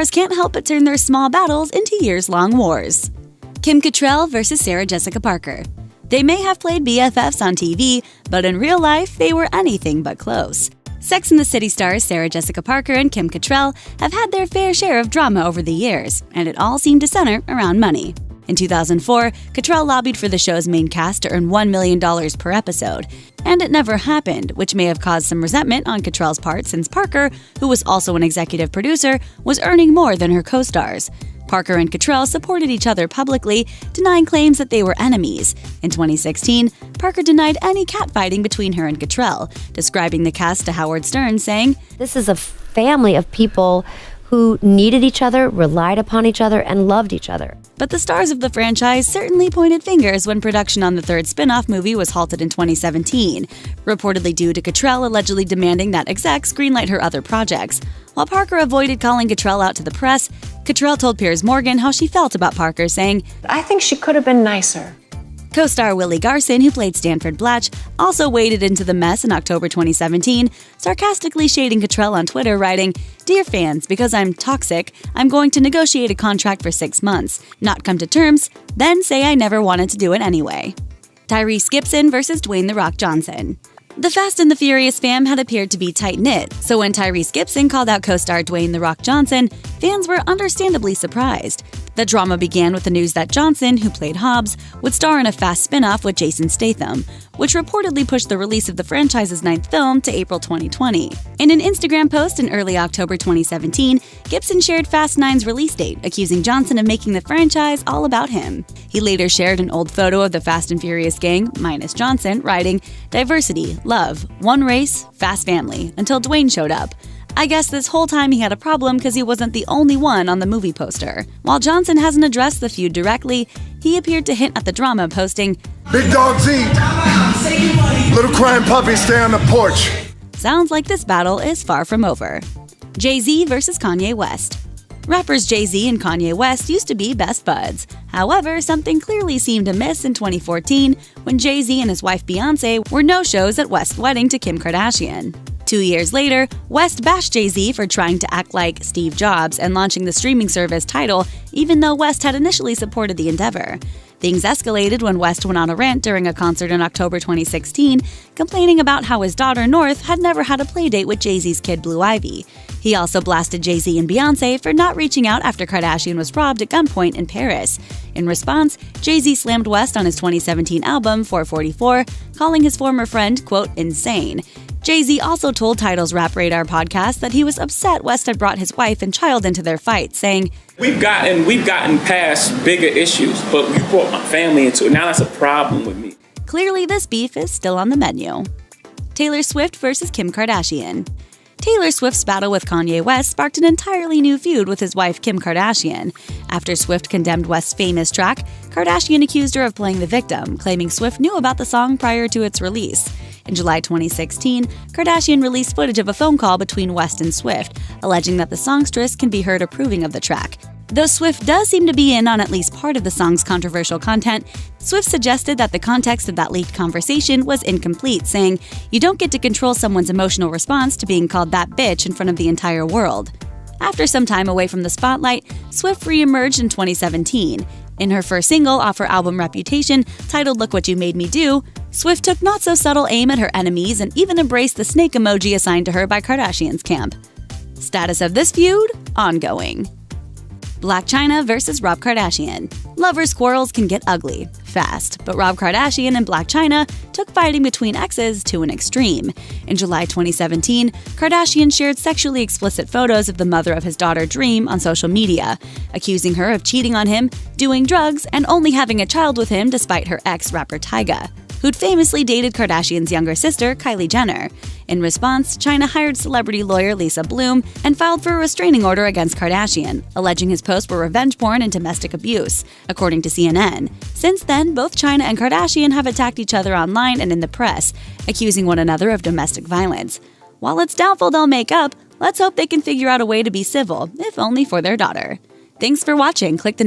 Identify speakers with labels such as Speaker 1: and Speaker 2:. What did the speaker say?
Speaker 1: stars can't help but turn their small battles into years-long wars. Kim Cattrall versus Sarah Jessica Parker. They may have played BFFs on TV, but in real life, they were anything but close. Sex and the City stars Sarah Jessica Parker and Kim Cattrall have had their fair share of drama over the years, and it all seemed to center around money. In 2004, Cattrall lobbied for the show's main cast to earn $1 million per episode, and it never happened, which may have caused some resentment on Cattrall's part since Parker, who was also an executive producer, was earning more than her co-stars. Parker and Cattrall supported each other publicly, denying claims that they were enemies. In 2016, Parker denied any catfighting between her and Cattrall, describing the cast to Howard Stern, saying,
Speaker 2: "This is a family of people who needed each other, relied upon each other, and loved each other."
Speaker 1: But the stars of the franchise certainly pointed fingers when production on the third spin-off movie was halted in 2017, reportedly due to Cattrall allegedly demanding that execs greenlight her other projects. While Parker avoided calling Cattrall out to the press, Cattrall told Piers Morgan how she felt about Parker, saying,
Speaker 3: "I think she could have been nicer."
Speaker 1: Co-star Willie Garson, who played Stanford Blac, also waded into the mess in October 2017, sarcastically shading Cattrall on Twitter, writing, "Dear fans, because I'm toxic, I'm going to negotiate a contract for 6 months, not come to terms, then say I never wanted to do it anyway." Tyrese Gibson versus Dwayne "The Rock" Johnson. The Fast and the Furious fam had appeared to be tight-knit, so when Tyrese Gibson called out co-star Dwayne "The Rock" Johnson, fans were understandably surprised. The drama began with the news that Johnson, who played Hobbs, would star in a Fast spin-off with Jason Statham, which reportedly pushed the release of the franchise's 9th film to April 2020. In an Instagram post in early October 2017, Gibson shared Fast 9's release date, accusing Johnson of making the franchise all about him. He later shared an old photo of the Fast and Furious gang, minus Johnson, writing, "Diversity, love, one race, Fast family," until Dwayne showed up. I guess this whole time he had a problem because he wasn't the only one on the movie poster. While Johnson hasn't addressed the feud directly, he appeared to hint at the drama, posting,
Speaker 4: "Big dogs eat. Little crying puppies stay on the porch."
Speaker 1: Sounds like this battle is far from over. Jay-Z versus Kanye West. Rappers Jay-Z and Kanye West used to be best buds. However, something clearly seemed amiss in 2014 when Jay-Z and his wife Beyoncé were no-shows at West's wedding to Kim Kardashian. 2 years later, West bashed Jay-Z for trying to act like Steve Jobs and launching the streaming service Tidal, even though West had initially supported the endeavor. Things escalated when West went on a rant during a concert in October 2016, complaining about how his daughter North had never had a playdate with Jay-Z's kid Blue Ivy. He also blasted Jay-Z and Beyoncé for not reaching out after Kardashian was robbed at gunpoint in Paris. In response, Jay-Z slammed West on his 2017 album 444, calling his former friend, quote, "insane." Jay-Z also told Tidal's Rap Radar podcast that he was upset West had brought his wife and child into their fight, saying,
Speaker 5: We've gotten past bigger issues, but you brought my family into it. Now that's a problem with me."
Speaker 1: Clearly, this beef is still on the menu. Taylor Swift versus Kim Kardashian. Taylor Swift's battle with Kanye West sparked an entirely new feud with his wife Kim Kardashian. After Swift condemned West's famous track, Kardashian accused her of playing the victim, claiming Swift knew about the song prior to its release. In July 2016, Kardashian released footage of a phone call between West and Swift, alleging that the songstress can be heard approving of the track. Though Swift does seem to be in on at least part of the song's controversial content, Swift suggested that the context of that leaked conversation was incomplete, saying, "You don't get to control someone's emotional response to being called that bitch in front of the entire world." After some time away from the spotlight, Swift re-emerged in 2017. In her first single off her album Reputation, titled Look What You Made Me Do, Swift took not-so-subtle aim at her enemies and even embraced the snake emoji assigned to her by Kardashian's camp. Status of this feud? Ongoing. Blac Chyna versus Rob Kardashian. Lovers' quarrels can get ugly, fast, but Rob Kardashian and Blac Chyna took fighting between exes to an extreme. In July 2017, Kardashian shared sexually explicit photos of the mother of his daughter Dream on social media, accusing her of cheating on him, doing drugs, and only having a child with him despite her ex, rapper Tyga, who'd famously dated Kardashian's younger sister, Kylie Jenner. In response, Chyna hired celebrity lawyer Lisa Bloom and filed for a restraining order against Kardashian, alleging his posts were revenge porn and domestic abuse, according to CNN. Since then, both Chyna and Kardashian have attacked each other online and in the press, accusing one another of domestic violence. While it's doubtful they'll make up, let's hope they can figure out a way to be civil, if only for their daughter. Thanks for watching. Click the